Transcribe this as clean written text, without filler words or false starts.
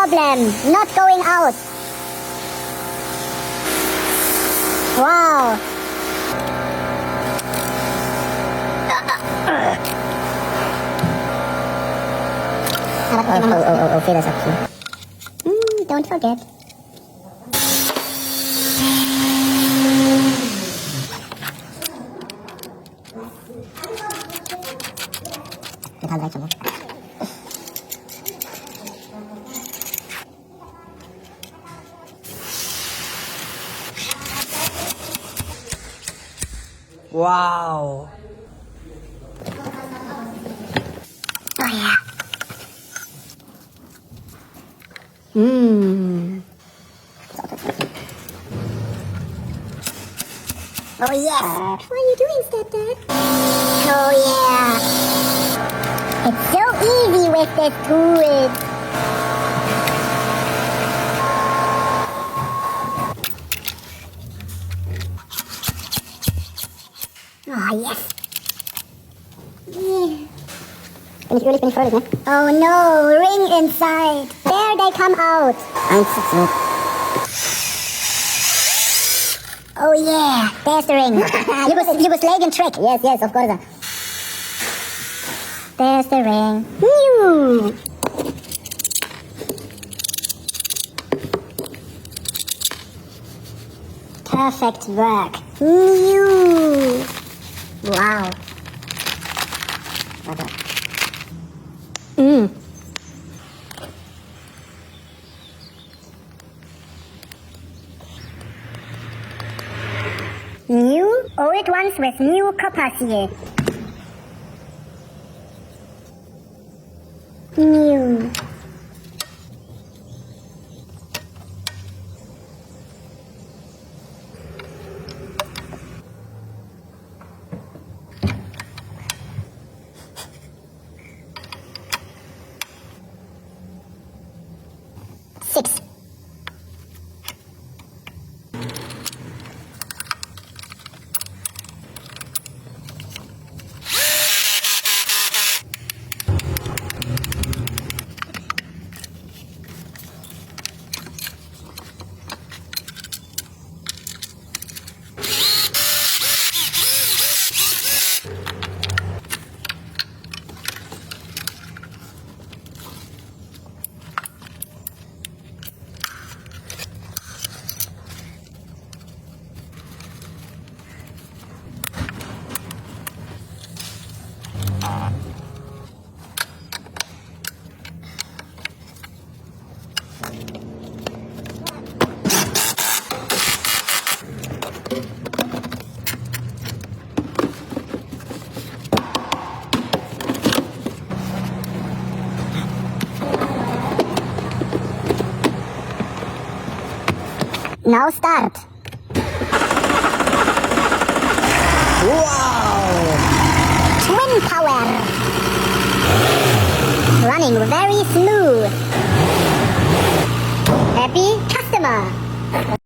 problem. Not going out. Wow. Okay, that's up to you. Don't forget. Wow. Oh yeah. Oh yes. What are you doing, stepdad? Oh yeah. It's so easy with this tool. Oh yes. Bin ich fröhlich, ne? Oh no, ring inside. There they come out. Oh yeah, there's the ring. Yugoslavian trick. Yes, of course. There's the ring. New. Perfect work. New. Wow. New, old ones with new capacity. New. Six. Now start. Wow. Twin power. Running very smooth. Happy customer.